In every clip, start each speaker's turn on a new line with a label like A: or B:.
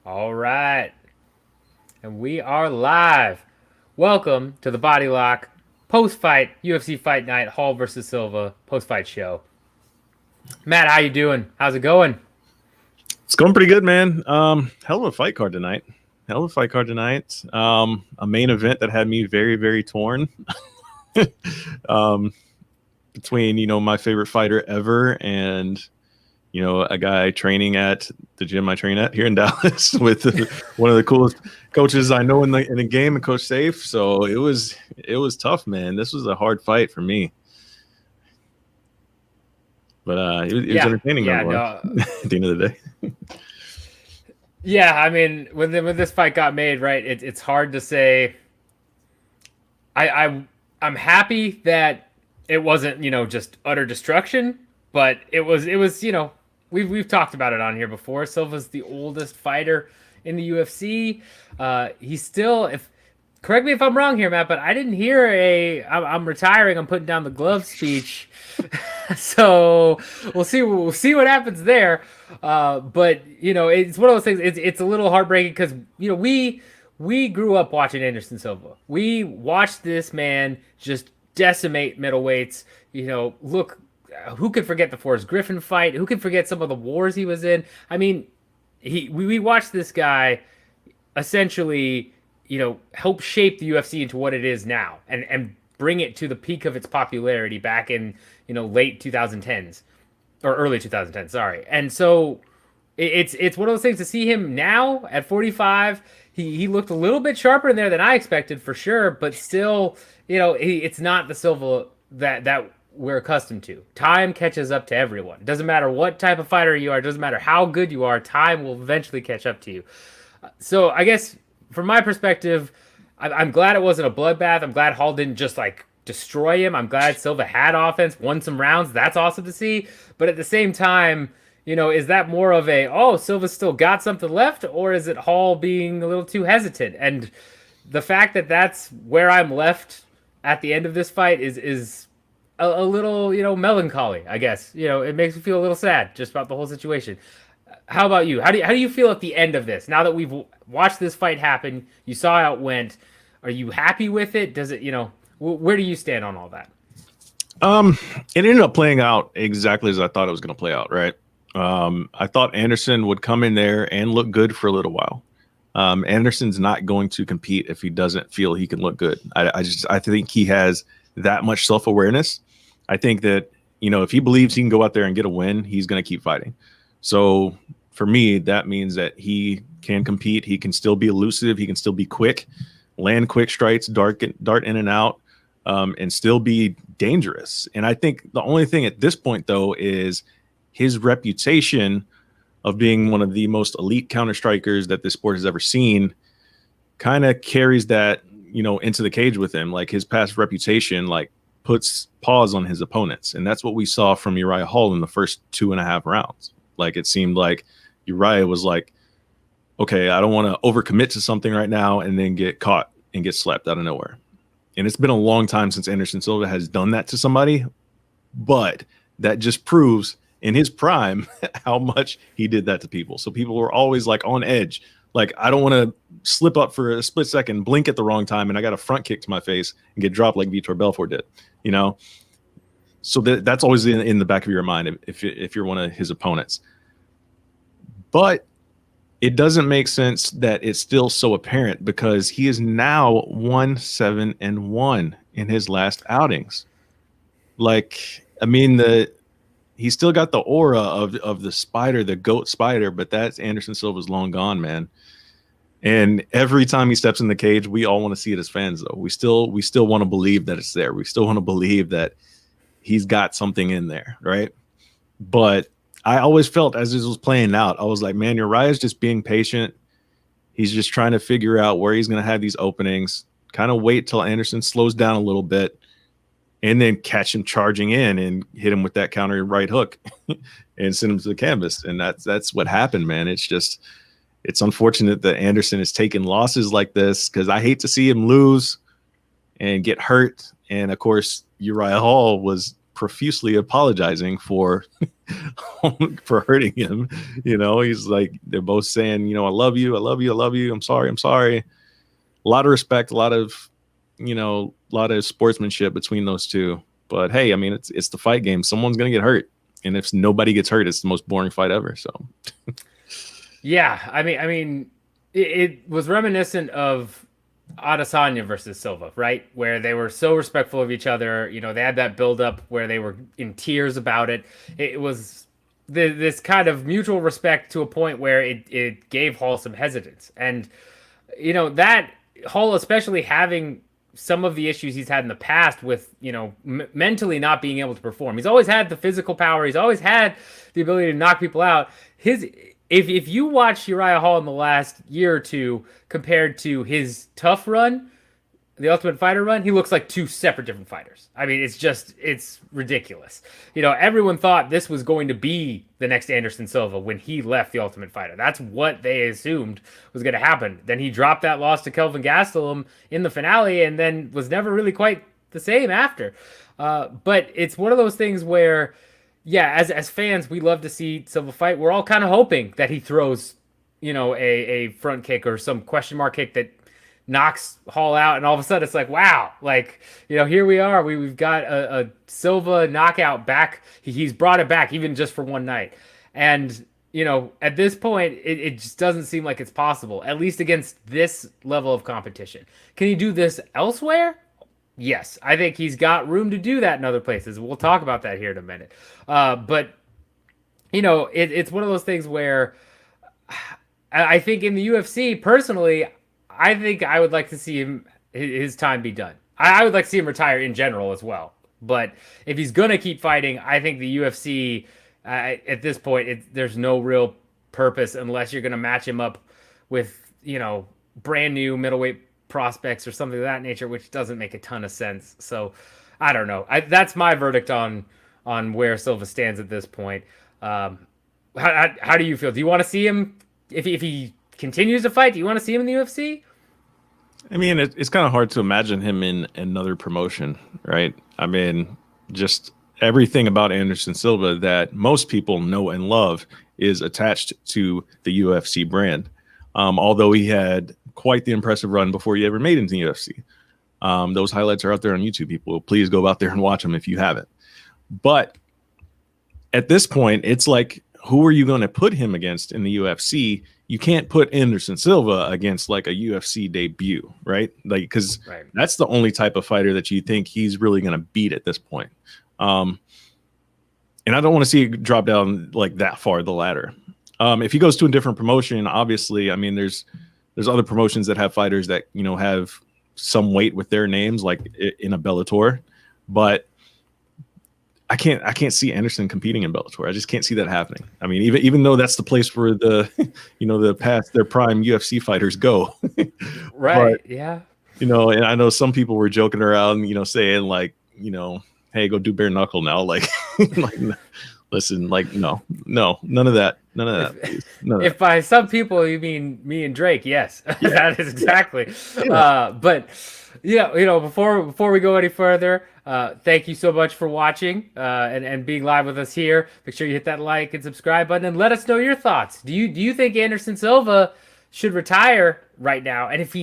A: All right. And we are live. Welcome to the Body Lock post-fight UFC Fight Night Hall versus Silva post-fight show. Matt, how you doing? How's it going?
B: It's going pretty good, man. Hell of a fight card tonight. Hell of a fight card tonight. A main event that had me very, very torn. um, Between my favorite fighter ever and a guy training at the gym I train at here in Dallas with one of the coolest coaches I know in the game, and Coach Safe. So it was tough, man. This was a hard fight for me, but it was entertaining.
A: Yeah, no.
B: At the end of the day.
A: Yeah, I mean, when this fight got made, right? It's hard to say. I'm happy that it wasn't just utter destruction, but it was we've talked about it on here before. Silva's the oldest fighter in the UFC. He's still, if correct me if I'm wrong here, Matt, but I didn't hear I'm retiring, I'm putting down the glove speech. So we'll see what happens there. But it's one of those things. It's a little heartbreaking because we grew up watching Anderson Silva. We watched this man just decimate middleweights. Look, who could forget the Forrest Griffin fight? Who could forget some of the wars he was in? I mean, we watched this guy essentially, help shape the UFC into what it is now, and bring it to the peak of its popularity back in late 2010s or early 2010s. Sorry, and so it's one of those things to see him now at 45. He looked a little bit sharper in there than I expected for sure, but still, it's not the Silva that we're accustomed to. Time catches up to everyone. Doesn't matter what type of fighter you are. Doesn't matter how good you are. Time will eventually catch up to you. So I guess from my perspective, I'm glad it wasn't a bloodbath. I'm glad Hall didn't just destroy him. I'm glad Silva had offense, won some rounds. That's awesome to see. But at the same time, is that more of Silva still got something left, or is it Hall being a little too hesitant? And the fact that that's where I'm left at the end of this fight is a little, melancholy, I guess. It makes me feel a little sad just about the whole situation. How about you? How do you feel at the end of this? Now that we've watched this fight happen, you saw how it went. Are you happy with it? Does it, where do you stand on all that?
B: It ended up playing out exactly as I thought it was going to play out, right? I thought Anderson would come in there and look good for a little while. Anderson's not going to compete if he doesn't feel he can look good. I think he has that much self-awareness. I think that, if he believes he can go out there and get a win, he's going to keep fighting. So for me, that means that he can compete. He can still be elusive. He can still be quick, land quick strikes, dart in and out, and still be dangerous. And I think the only thing at this point, though, is his reputation of being one of the most elite counter strikers that this sport has ever seen kind of carries that, into the cage with him. Like his past reputation, puts pause on his opponents. And that's what we saw from Uriah Hall in the first 2.5 rounds. It seemed like Uriah was like, okay, I don't want to overcommit to something right now and then get caught and get slapped out of nowhere. And it's been a long time since Anderson Silva has done that to somebody, but that just proves in his prime how much he did that to people. So people were always on edge. I don't want to slip up for a split second, blink at the wrong time, and I got a front kick to my face and get dropped like Vitor Belfort did, So that's always in the back of your mind if you're one of his opponents. But it doesn't make sense that it's still so apparent because he is now 1-7-1 in his last outings. He's still got the aura of the spider, the GOAT spider, but that's Anderson Silva's long gone, man. And every time he steps in the cage, we all want to see it as fans, though. We still want to believe that it's there. We still want to believe that he's got something in there, right? But I always felt as this was playing out, I was like, man, Uriah's just being patient. He's just trying to figure out where he's going to have these openings, kind of wait till Anderson slows down a little bit, and then catch him charging in and hit him with that counter right hook and send him to the canvas. And that's what happened, man. It's unfortunate that Anderson is taking losses like this because I hate to see him lose and get hurt. And of course, Uriah Hall was profusely apologizing for for hurting him. He's like, they're both saying, I love you, I love you, I love you. I'm sorry. A lot of respect, a lot of sportsmanship between those two. But hey, I mean, it's the fight game. Someone's gonna get hurt, and if nobody gets hurt, it's the most boring fight ever. So,
A: yeah, I mean, it was reminiscent of Adesanya versus Silva, right? Where they were so respectful of each other. They had that build up where they were in tears about it. It was this kind of mutual respect to a point where it gave Hall some hesitance. And, that Hall, especially having some of the issues he's had in the past with, mentally not being able to perform. He's always had the physical power. He's always had the ability to knock people out. If you watch Uriah Hall in the last year or two compared to his tough run, the Ultimate Fighter run, he looks like two separate different fighters. I mean, it's ridiculous. Everyone thought this was going to be the next Anderson Silva when he left the Ultimate Fighter. That's what they assumed was going to happen. Then he dropped that loss to Kelvin Gastelum in the finale and then was never really quite the same after. But it's one of those things where, yeah, as fans, we love to see Silva fight. We're all kind of hoping that he throws, a front kick or some question mark kick that knocks Hall out, and all of a sudden it's like, wow, like, here we are. We've got a Silva knockout back. He's brought it back even just for one night. And, at this point, it just doesn't seem like it's possible, at least against this level of competition. Can he do this elsewhere? Yes, I think he's got room to do that in other places. We'll talk about that here in a minute. But, it's one of those things where I think in the UFC, personally, I think I would like to see his time be done. I would like to see him retire in general as well. But if he's going to keep fighting, I think the UFC, at this point, there's no real purpose unless you're going to match him up with, brand new middleweight prospects or something of that nature, which doesn't make a ton of sense. So I don't know. That's my verdict on where Silva stands at this point. How do you feel? Do you want to see him, if he continues to fight, do you want to see him in the UFC?
B: I mean, it's kind of hard to imagine him in another promotion, right? I mean, just everything about Anderson Silva that most people know and love is attached to the UFC brand. Although he had quite the impressive run before he ever made it into the UFC. Those highlights are out there on YouTube. People, please go out there and watch them if you haven't. But at this point, it's like, who are you going to put him against in the UFC? You can't put Anderson Silva against like a UFC debut, right? Like, because that's the only type of fighter that you think he's really going to beat at this point. And I don't want to see it drop down like that far the ladder. If he goes to a different promotion, obviously, I mean, there's other promotions that have fighters that, have some weight with their names, like in a Bellator, but I can't see Anderson competing in Bellator. I just can't see that happening. I mean, even though that's the place where the, the past their prime UFC fighters go.
A: Right.
B: But,
A: yeah.
B: And I know some people were joking around, saying like, hey, go do bare knuckle now. Like, listen, like, no, none of that.
A: If by some people you mean me and Drake, yes,
B: yeah.
A: That is exactly.
B: Yeah.
A: But before we go any further, thank you so much for watching and being live with us here. Make sure you hit that like and subscribe button and let us know your thoughts. Do you think Anderson Silva should retire right now? And if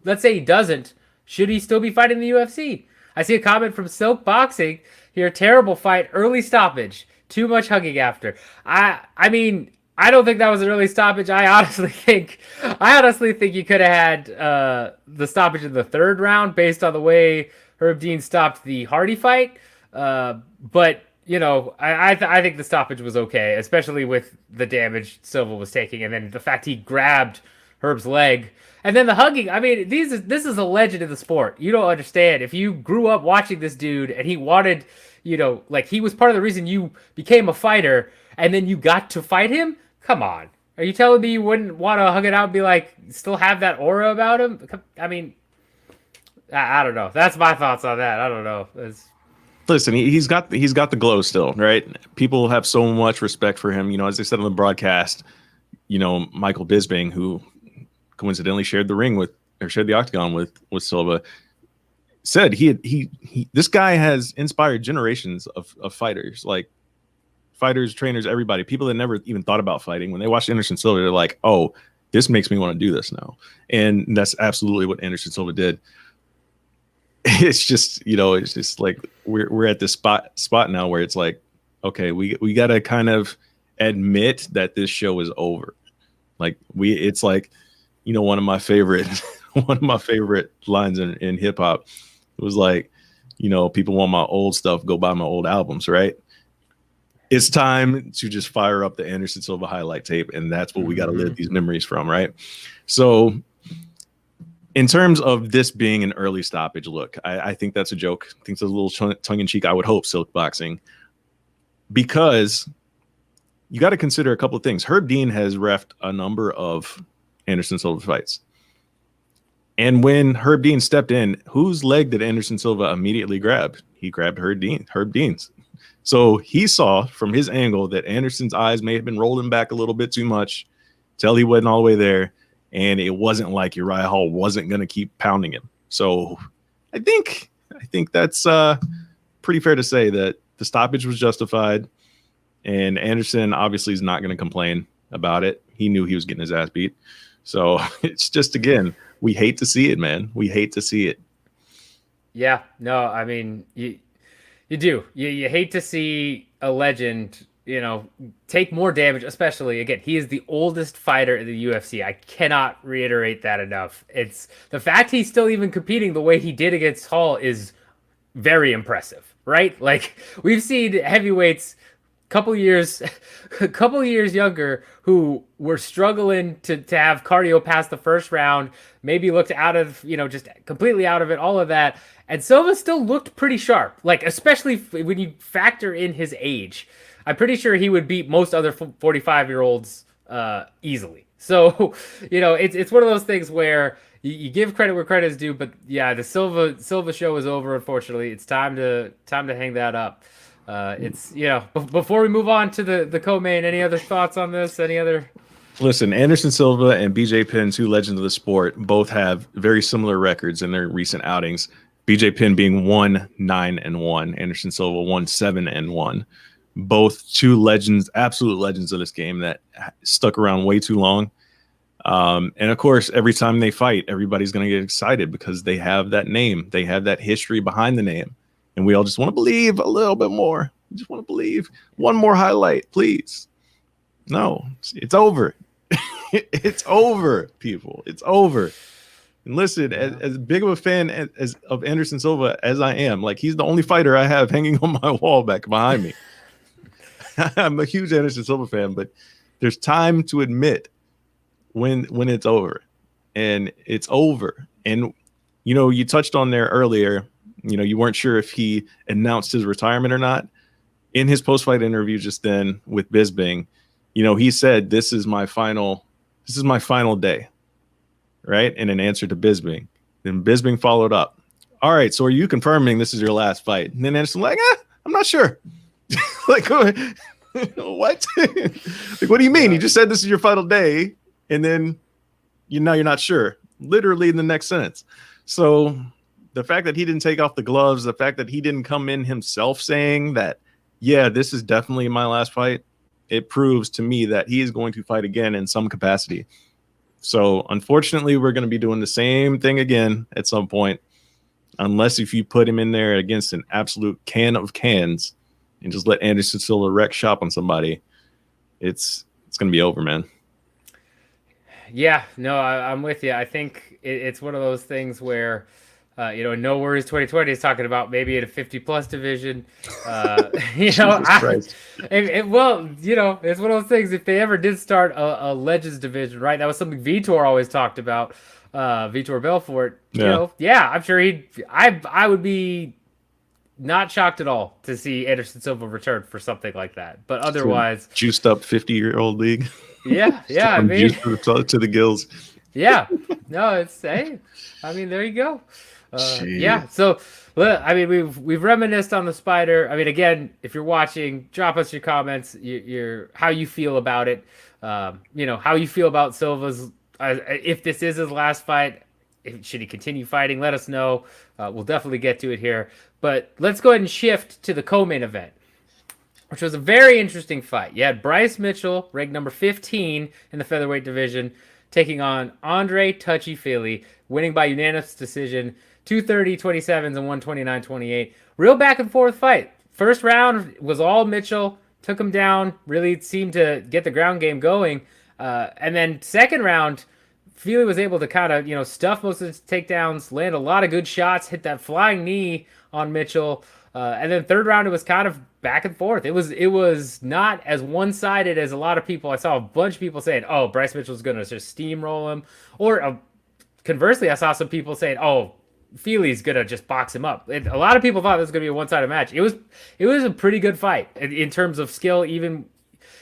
A: let's say he doesn't, should he still be fighting the UFC? I see a comment from Silk Boxing here. Terrible fight, early stoppage, too much hugging after. I mean, I don't think that was an early stoppage. I honestly think you could have had the stoppage in the third round based on the way Herb Dean stopped the Hardy fight. But I think the stoppage was okay, especially with the damage Silva was taking, and then the fact he grabbed Herb's leg, and then the hugging. I mean, this is a legend of the sport. You don't understand. If you grew up watching this dude and he wanted, like he was part of the reason you became a fighter, and then you got to fight him. Come on. Are you telling me you wouldn't want to hug it out and be like, still have that aura about him? I mean, I don't know. That's my thoughts on that. I don't know.
B: Listen, he's got the glow still, right? People have so much respect for him. As I said on the broadcast, Michael Bisping, who coincidentally shared the octagon with Silva. said he this guy has inspired generations of fighters, like fighters, trainers, everybody, people that never even thought about fighting. When they watch Anderson Silva, they're like, oh, this makes me want to do this now. And that's absolutely what Anderson Silva did. It's just, it's just like we're at this spot now where it's like, okay, we got to kind of admit that this show is over. Like it's like, one of my favorite lines in hip hop was like, people want my old stuff, go buy my old albums, right? It's time to just fire up the Anderson Silva highlight tape, and that's what we got to live these memories from, right? So in terms of this being an early stoppage, look, I think that's a joke. I think it's a little tongue-in-cheek. I would hope, Silk Boxing, because you got to consider a couple of things. Herb Dean has reffed a number of Anderson Silva fights. And when Herb Dean stepped in, whose leg did Anderson Silva immediately grab? He grabbed Herb Dean's. So he saw from his angle that Anderson's eyes may have been rolling back a little bit too much till he wasn't all the way there. And it wasn't like Uriah Hall wasn't going to keep pounding him. So I think that's pretty fair to say that the stoppage was justified. And Anderson obviously is not going to complain about it. He knew he was getting his ass beat. So it's just, again, we hate to see it, man. We hate to see it.
A: Yeah, no, I mean, you do. You hate to see a legend, take more damage, especially, again, he is the oldest fighter in the UFC. I cannot reiterate that enough. It's the fact he's still even competing the way he did against Hall is very impressive, right? Like, we've seen heavyweights couple years younger who were struggling to have cardio past the first round, maybe looked out of, just completely out of it, all of that. And Silva still looked pretty sharp, like, especially when you factor in his age. I'm pretty sure he would beat most other 45-year-olds easily. So, it's one of those things where you give credit where credit is due, but yeah, the Silva show is over, unfortunately. It's time to hang that up. It's before we move on to the co-main, any other thoughts on this?
B: Listen, Anderson Silva and BJ Penn, two legends of the sport, both have very similar records in their recent outings. BJ Penn being 1-9-1, Anderson Silva 1-7-1. Both two legends, absolute legends of this game that stuck around way too long. And of course, every time they fight, everybody's going to get excited because they have that name. They have that history behind the name. And we all just want to believe a little bit more. We just want to believe one more highlight, please. No, it's over. It's over, people. It's over. And listen, as big of a fan as of Anderson Silva as I am, like, he's the only fighter I have hanging on my wall back behind me. I'm a huge Anderson Silva fan, but there's time to admit when it's over. And it's over. And, you touched on there earlier, you weren't sure if he announced his retirement or not. In his post-fight interview just then with Bisping, he said, this is my final day, right? In an answer to Bisping. Then Bisping followed up. All right, so are you confirming this is your last fight? And then Anderson like, I'm not sure. Like, what? Like, what do you mean? You just said this is your final day, and then now you're not sure. Literally in the next sentence. So the fact that he didn't take off the gloves, the fact that he didn't come in himself saying that, yeah, this is definitely my last fight, it proves to me that he is going to fight again in some capacity. So unfortunately, we're going to be doing the same thing again at some point, unless if you put him in there against an absolute can of cans and just let Anderson Silva wreck shop on somebody. It's going to be over, man.
A: Yeah, no, I'm with you. I think it's one of those things where, No Worries 2020 is talking about maybe in a 50-plus division. It's one of those things. If they ever did start a Legends division, right? That was something Vitor always talked about. Vitor Belfort. I'm sure I would be not shocked at all to see Anderson Silva return for something like that. But otherwise,
B: juiced up 50-year-old league.
A: Yeah. I mean,
B: to the gills.
A: Yeah. No, there you go. Yeah. So, I mean, we've reminisced on the Spider. I mean, again, if you're watching, drop us your comments. Your how you feel about it. How you feel about Silva's. If this is his last fight, Should he continue fighting? Let us know. We'll definitely get to it here. But let's go ahead and shift to the co-main event, which was a very interesting fight. You had Bryce Mitchell, ranked number 15 in the featherweight division, taking on Andre Touchy Fili, winning by unanimous decision, 230-27s and 129-28. Real back and forth fight. First round was all Mitchell, took him down, really seemed to get the ground game going. And then second round, Fili was able to kind of, stuff most of his takedowns, land a lot of good shots, hit that flying knee on Mitchell. And then third round, it was kind of back and forth. It was not as one-sided as a lot of people. I saw a bunch of people saying, "Oh, Bryce Mitchell's going to just steamroll him," or conversely, I saw some people saying, "Oh, Fili's going to just box him up." A lot of people thought this was going to be a one-sided match. It was a pretty good fight in terms of skill, even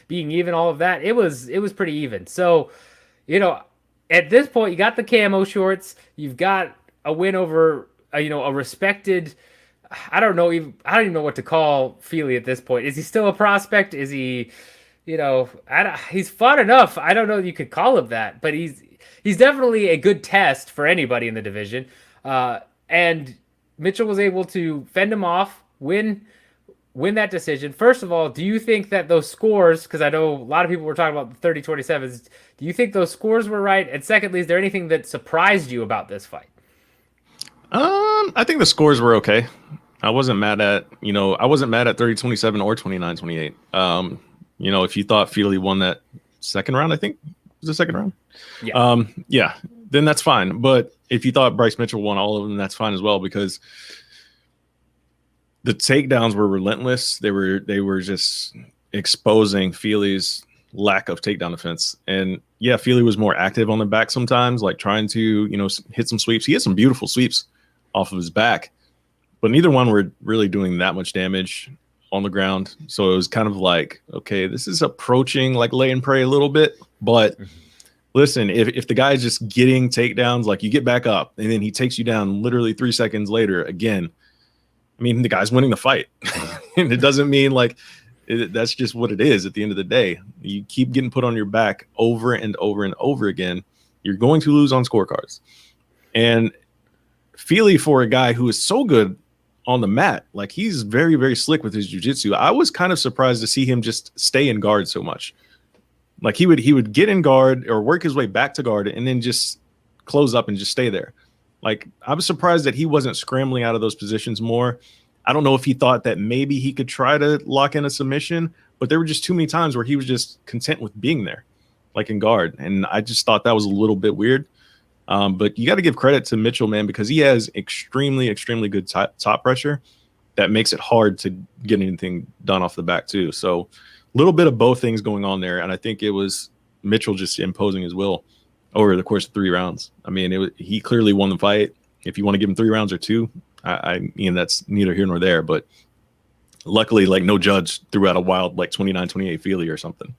A: being even, all of that. It was pretty even. So, at this point, you got the camo shorts. You've got a win over a respected. I don't even know what to call Fili at this point. Is he still a prospect? Is he, he's fought enough. I don't know if you could call him that, but he's definitely a good test for anybody in the division. And Mitchell was able to fend him off, win that decision. First of all, do you think that those scores, because I know a lot of people were talking about the 30-27s, do you think those scores were right? And secondly, is there anything that surprised you about this fight?
B: I think the scores were okay. I wasn't mad at 30-27 or 29-28. If you thought Fili won that second round, I think it was the second round.
A: Yeah.
B: Then that's fine. But if you thought Bryce Mitchell won all of them, that's fine as well, because the takedowns were relentless. They were just exposing Fili's lack of takedown defense. And yeah, Fili was more active on the back sometimes, like trying to, hit some sweeps. He had some beautiful sweeps off of his back, but neither one were really doing that much damage on the ground. So it was kind of like, okay, this is approaching like lay and pray a little bit. But listen, if the guy's just getting takedowns, like you get back up and then he takes you down literally 3 seconds later again, I mean, the guy's winning the fight. And it doesn't mean like that's just what it is at the end of the day. You keep getting put on your back over and over and over again, you're going to lose on scorecards. And Fili, for a guy who is so good on the mat, like he's very, very slick with his jiu-jitsu. I was kind of surprised to see him just stay in guard so much. Like he would get in guard or work his way back to guard and then just close up and just stay there. Like I was surprised that he wasn't scrambling out of those positions more. I don't know if he thought that maybe he could try to lock in a submission, but there were just too many times where he was just content with being there, like in guard. And I just thought that was a little bit weird. But you got to give credit to Mitchell, man, because he has extremely, extremely good top pressure that makes it hard to get anything done off the back too. So a little bit of both things going on there. And I think it was Mitchell just imposing his will over the course of 3 rounds. I mean, he clearly won the fight. If you want to give him 3 rounds or 2, I mean, that's neither here nor there. But luckily, like no judge threw out a wild like 29-28 Fili or something.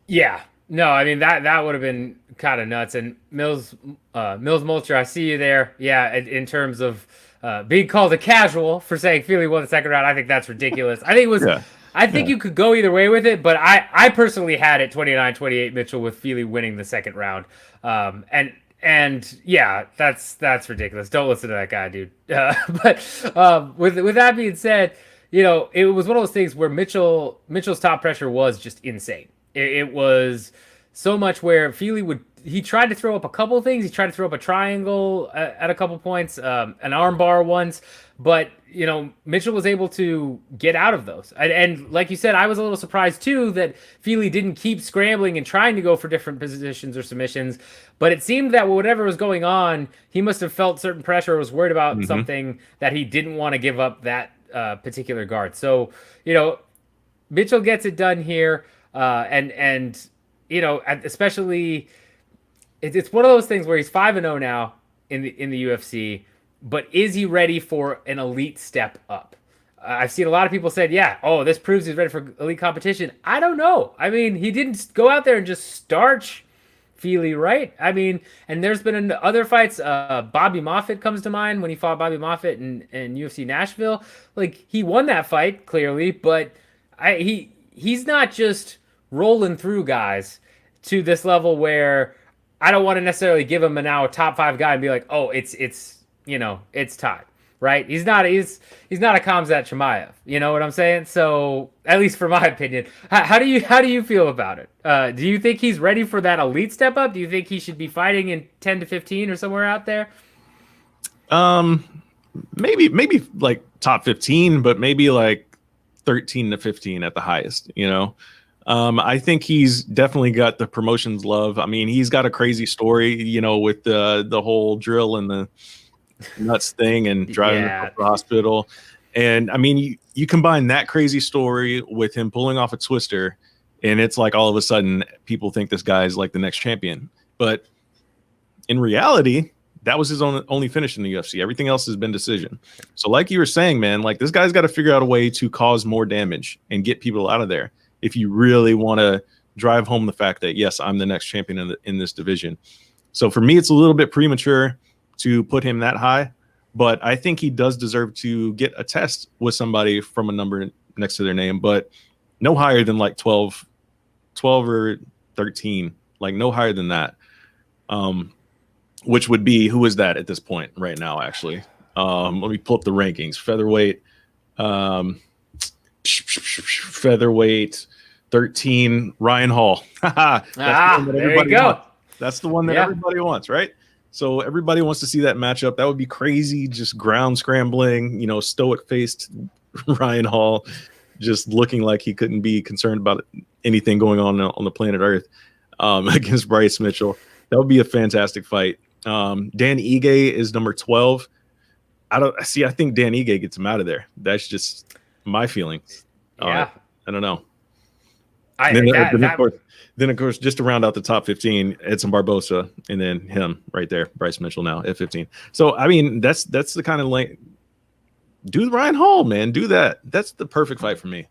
A: Yeah. No, I mean, that would have been kind of nuts. And Mills Mulcher, I see you there. Yeah, in terms of being called a casual for saying Fili won the second round, I think that's ridiculous. I think it was. Yeah. I think you could go either way with it, but I personally had it 29-28 Mitchell with Fili winning the second round. And yeah, that's ridiculous. Don't listen to that guy, dude. But with that being said, it was one of those things where Mitchell's top pressure was just insane. It was so much where Fili he tried to throw up a couple of things. He tried to throw up a triangle at a couple points, an arm bar once, but Mitchell was able to get out of those. And like you said, I was a little surprised too that Fili didn't keep scrambling and trying to go for different positions or submissions. But it seemed that whatever was going on, he must have felt certain pressure or was worried about something that he didn't want to give up that particular guard. So, Mitchell gets it done here. And especially it's one of those things where he's 5-0 now in the UFC, but is he ready for an elite step up? I've seen a lot of people said, this proves he's ready for elite competition. I don't know. I mean, he didn't go out there and just starch Fili, right? I mean, and there's been other fights. Bobby Moffitt comes to mind when he fought Bobby Moffitt in UFC Nashville. Like, he won that fight clearly, but he's not just rolling through guys to this level where I don't want to necessarily give him a top 5 guy and be like, oh, it's it's tied, right? He's not a Khamzat Chimaev. You know what I'm saying? So at least for my opinion, how do you feel about it? Do you think he's ready for that elite step up? Do you think he should be fighting in 10 to 15 or somewhere out there?
B: Maybe like top 15, but maybe like 13 to 15 at the highest, you know. I think he's definitely got the promotion's love. I mean, he's got a crazy story, you know, with the whole drill and the nuts thing and driving to the hospital. And I mean, you combine that crazy story with him pulling off a twister, and it's like all of a sudden people think this guy is like the next champion. But in reality, that was his only finish in the UFC. Everything else has been decision. So like you were saying, man, like this guy's got to figure out a way to cause more damage and get people out of there if you really want to drive home the fact that, yes, I'm the next champion in this division. So for me, it's a little bit premature to put him that high, but I think he does deserve to get a test with somebody from a number next to their name, but no higher than like 12 or 13, like no higher than that. Which would be, who is that at this point right now, actually? Let me pull up the rankings. Featherweight 13, Ryan Hall.
A: There you go.
B: That's the one that everybody wants, right? So everybody wants to see that matchup. That would be crazy, just ground scrambling, you know, stoic-faced Ryan Hall, just looking like he couldn't be concerned about anything going on the planet Earth, against Bryce Mitchell. That would be a fantastic fight. Dan Ige is number 12. I think Dan Ige gets him out of there. That's just my feelings.
A: Yeah.
B: I don't know. Then of course, just to round out the top 15, Edson Barbosa, and then him right there, Bryce Mitchell now at 15. So I mean, that's the kind of like, do Ryan Hall, man, do that. That's the perfect fight for me.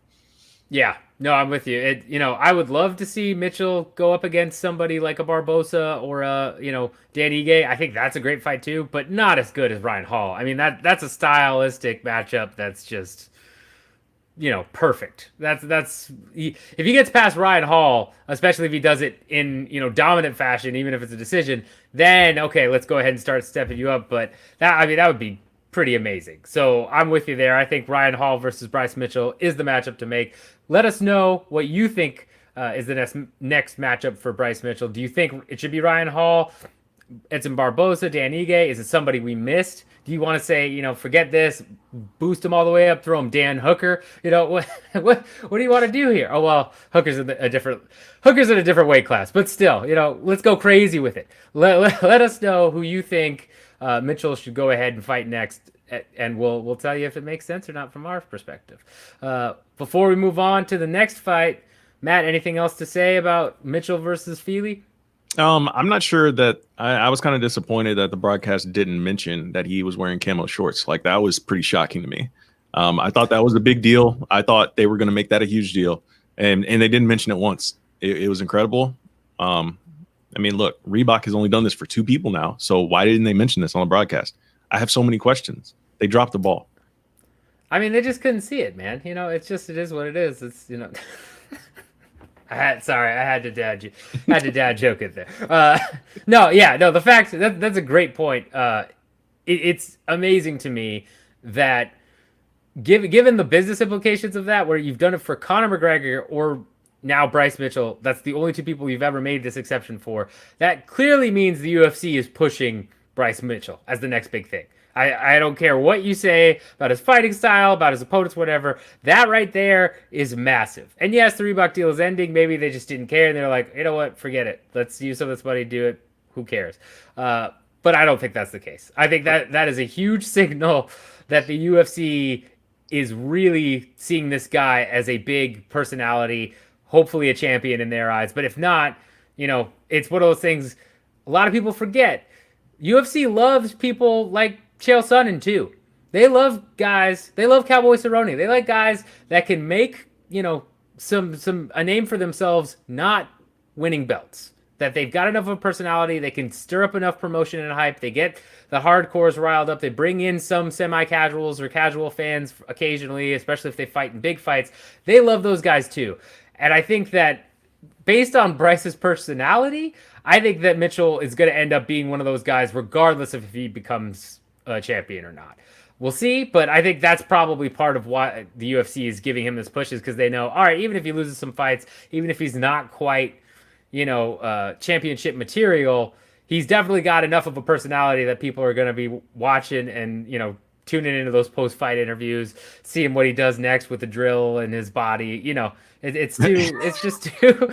A: Yeah, no, I'm with you. I would love to see Mitchell go up against somebody like a Barbosa or Dan Ige. I think that's a great fight too, but not as good as Ryan Hall. I mean, that's a stylistic matchup that's just, perfect. That's if he gets past Ryan Hall, especially if he does it in, dominant fashion, even if it's a decision, then okay, let's go ahead and start stepping you up. But that would be pretty amazing. So I'm with you there. I think Ryan Hall versus Bryce Mitchell is the matchup to make. Let us know what you think is the next matchup for Bryce Mitchell. Do you think it should be Ryan Hall, Edson Barbosa, Dan Ige? Is it somebody we missed? Do you want to say, forget this, boost him all the way up, throw him Dan Hooker? What do you want to do here? Oh, well, Hooker's in a different weight class, but still, let's go crazy with it. Let us know who you think Mitchell should go ahead and fight next, and we'll tell you if it makes sense or not from our perspective. Before we move on to the next fight, Matt, anything else to say about Mitchell versus Fili?
B: I'm not sure that I was kind of disappointed that the broadcast didn't mention that he was wearing camo shorts. Like, that was pretty shocking to me. I thought that was a big deal. I thought they were going to make that a huge deal, and they didn't mention it once. It was incredible. I mean, look, Reebok has only done this for 2 people now, so why didn't they mention this on the broadcast? I have so many questions. They dropped the ball.
A: I mean, they just couldn't see it, man. It is what it is. It's I had to dad joke it there. The fact that's a great point. It's amazing to me that given the business implications of that, where you've done it for Conor McGregor or now Bryce Mitchell, that's the only 2 people you've ever made this exception for. That clearly means the UFC is pushing Bryce Mitchell as the next big thing. I don't care what you say about his fighting style, about his opponents, whatever. That right there is massive. And yes, the Reebok deal is ending. Maybe they just didn't care, and they're like, you know what, forget it. Let's use some of this money to do it. Who cares? But I don't think that's the case. I think that is a huge signal that the UFC is really seeing this guy as a big personality, hopefully a champion in their eyes. But if not, it's one of those things a lot of people forget. UFC loves people like Chael Sonnen too. They love guys. They love Cowboy Cerrone. They like guys that can make a name for themselves, not winning belts. That they've got enough of a personality. They can stir up enough promotion and hype. They get the hardcores riled up. They bring in some semi-casuals or casual fans occasionally, especially if they fight in big fights. They love those guys too. And I think that based on Bryce's personality, I think that Mitchell is going to end up being one of those guys, regardless of if he becomes a champion or not. We'll see, but I think that's probably part of why the UFC is giving him this push, is because they know, all right, even if he loses some fights, even if he's not quite, championship material, he's definitely got enough of a personality that people are going to be watching and, tuning into those post-fight interviews, seeing what he does next with the drill and his body. It's just too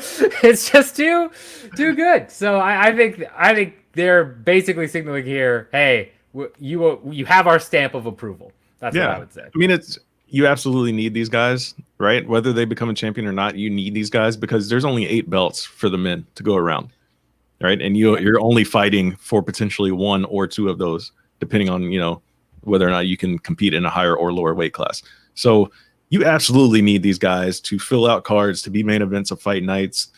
A: good. So I think they're basically signaling here, hey, you have our stamp of approval. That's what I would say.
B: I mean, you absolutely need these guys, right? Whether they become a champion or not, you need these guys because there's only 8 belts for the men to go around, right? And you're only fighting for potentially 1 or 2 of those, depending on whether or not you can compete in a higher or lower weight class. So you absolutely need these guys to fill out cards, to be main events of fight nights.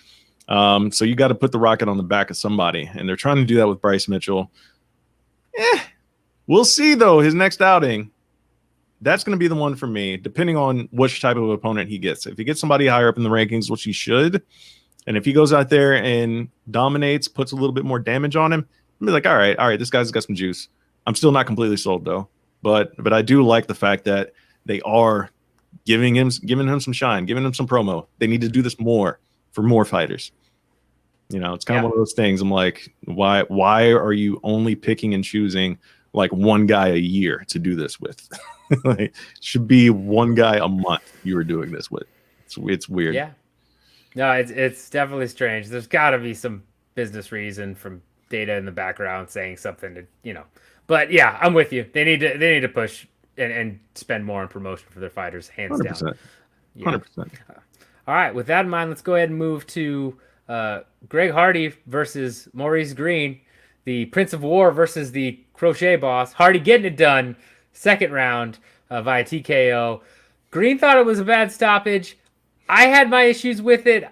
B: So you got to put the rocket on the back of somebody, and they're trying to do that with Bryce Mitchell. We'll see, though, his next outing. That's going to be the one for me, depending on which type of opponent he gets. If he gets somebody higher up in the rankings, which he should, and if he goes out there and dominates, puts a little bit more damage on him, I'll be like, all right, this guy's got some juice. I'm still not completely sold, though. But I do like the fact that they are giving him some shine, giving him some promo. They need to do this more for more fighters. It's kind of one of those things. I'm like, why are you only picking and choosing like one guy a year to do this with? Like, should be one guy a month you were doing this with. It's weird.
A: Yeah. No, it's definitely strange. There's got to be some business reason from data in the background saying something to, But yeah, I'm with you. They need to push and spend more on promotion for their fighters, hands
B: 100%.
A: down.
B: 100%.
A: All right, with that in mind, let's go ahead and move to Greg Hardy versus Maurice Greene, the Prince of War versus the Crochet Boss. Hardy getting it done, second round via TKO. Greene thought it was a bad stoppage. I had my issues with it.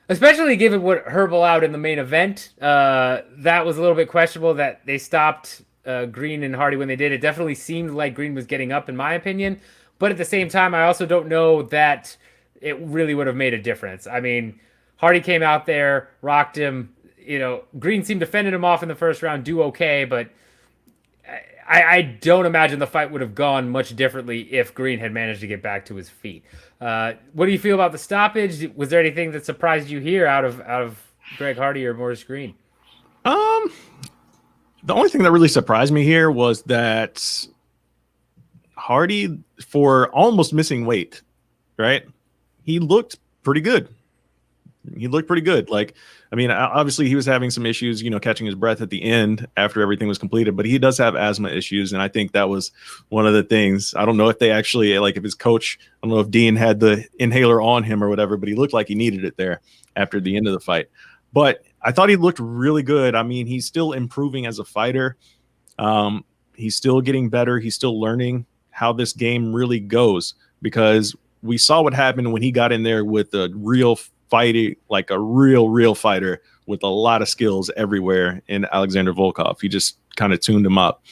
A: Especially given what Herb allowed in the main event, that was a little bit questionable that they stopped Greene and Hardy when they did. It definitely seemed like Greene was getting up, in my opinion. But at the same time, I also don't know that it really would have made a difference. I mean, Hardy came out there, rocked him. Greene seemed to fend him off in the first round, do okay, but I don't imagine the fight would have gone much differently if Greene had managed to get back to his feet. What do you feel about the stoppage? Was there anything that surprised you here out of Greg Hardy or Maurice Greene?
B: The only thing that really surprised me here was that Hardy, for almost missing weight, right? He looked pretty good. Like, I mean, obviously he was having some issues, catching his breath at the end after everything was completed, but he does have asthma issues. And I think that was one of the things. I don't know if they actually, like, if his coach, I don't know if Dean had the inhaler on him or whatever, but he looked like he needed it there after the end of the fight. But I thought he looked really good. I mean, he's still improving as a fighter. He's still getting better. He's still learning how this game really goes, because we saw what happened when he got in there with a real fighting, like a real fighter with a lot of skills everywhere in Alexander Volkov. He just kind of tuned him up.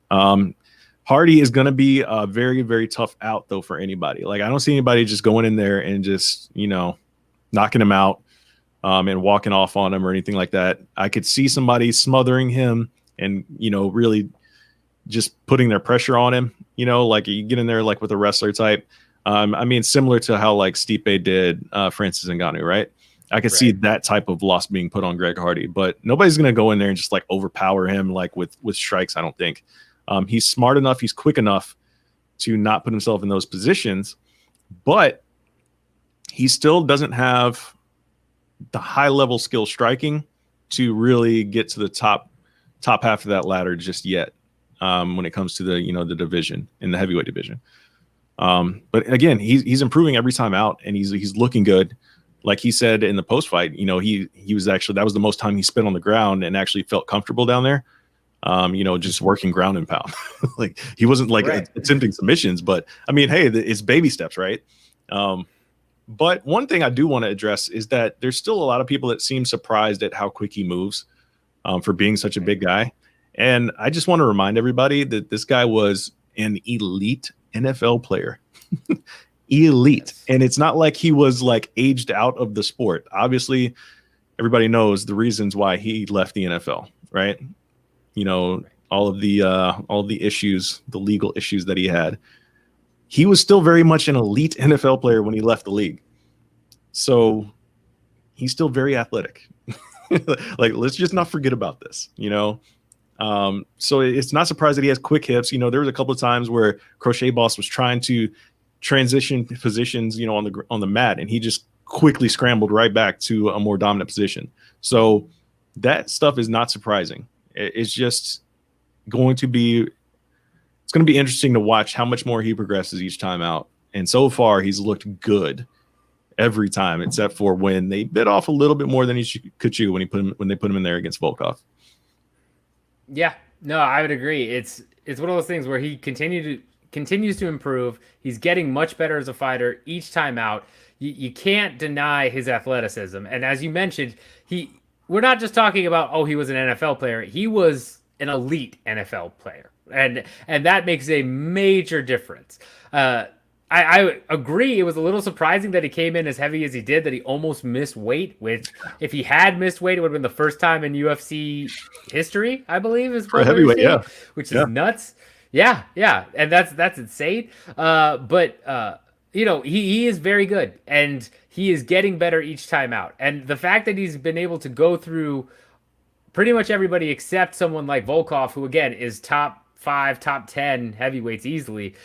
B: Hardy is going to be a very, very tough out, though, for anybody. Like, I don't see anybody just going in there and just, knocking him out and walking off on him or anything like that. I could see somebody smothering him and, really just putting their pressure on him, like you get in there like with a wrestler type. I mean, similar to how like Stipe did Francis Ngannou, right? I could see that type of loss being put on Greg Hardy, but nobody's going to go in there and just like overpower him like with strikes, I don't think. He's smart enough, he's quick enough to not put himself in those positions, but he still doesn't have the high level skill striking to really get to the top half of that ladder just yet. When it comes to the the division, in the heavyweight division. But again, he's improving every time out, and he's looking good. Like he said in the post fight, he was actually, that was the most time he spent on the ground and actually felt comfortable down there. Just working ground and pound. Like he wasn't like attempting submissions, but I mean, hey, it's baby steps, right? But one thing I do want to address is that there's still a lot of people that seem surprised at how quick he moves for being such a big guy. And I just want to remind everybody that this guy was an elite NFL player. elite.
A: Yes.
B: And it's not like he was like aged out of the sport. Obviously, everybody knows the reasons why he left the NFL, right? You know, all of the issues, the legal issues that he had. He was still very much an elite NFL player when he left the league. So he's still very athletic. Like, let's just not forget about this, you know? So it's not surprised that he has quick hips. You know, there was a couple of times where Crochet Boss was trying to transition positions, you know, on the mat, and he just quickly scrambled right back to a more dominant position. So that stuff is not surprising. It's just going to be interesting to watch how much more he progresses each time out. And so far, he's looked good every time, except for when they bit off a little bit more than he could chew when they put him in there against Volkov.
A: Yeah, no, I would agree. It's one of those things where he continues to improve. He's getting much better as a fighter each time out. You can't deny his athleticism. And as you mentioned, we're not just talking about, he was an NFL player. He was an elite NFL player. And that makes a major difference. I agree. It was a little surprising that he came in as heavy as he did, that he almost missed weight, which if he had missed weight, it would have been the first time in UFC history, I believe, is
B: for a heavyweight, yeah.
A: Which is nuts. Yeah. And that's insane. But you know, he is very good, and he is getting better each time out. And the fact that he's been able to go through pretty much everybody except someone like Volkov, who again is top 5, top 10 heavyweights easily,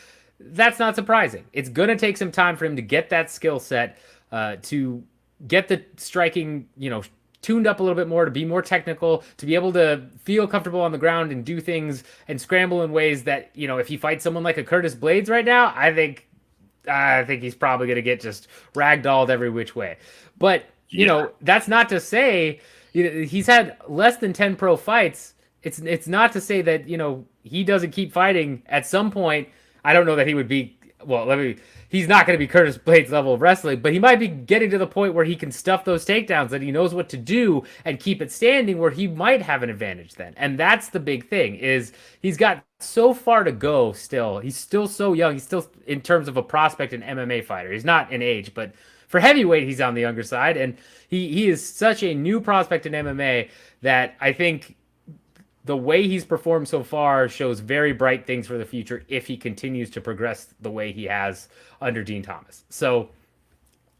A: that's not surprising. It's going to take some time for him to get that skill set, to get the striking, you know, tuned up a little bit more, to be more technical, to be able to feel comfortable on the ground and do things and scramble in ways that, you know, if he fights someone like a Curtis Blades right now, I think he's probably going to get just ragdolled every which way. But, you know, that's not to say, you know, he's had less than 10 pro fights. It's not to say that, you know, he doesn't keep fighting at some point. I don't know that he would be, he's not going to be Curtis Blades level of wrestling, but he might be getting to the point where he can stuff those takedowns, that he knows what to do and keep it standing, where he might have an advantage then. And that's the big thing, is he's got so far to go still. He's still so young. He's still, in terms of a prospect, an MMA fighter. He's not in age, but for heavyweight, he's on the younger side. And he is such a new prospect in MMA that I think the way he's performed so far shows very bright things for the future if he continues to progress the way he has under Dean Thomas. So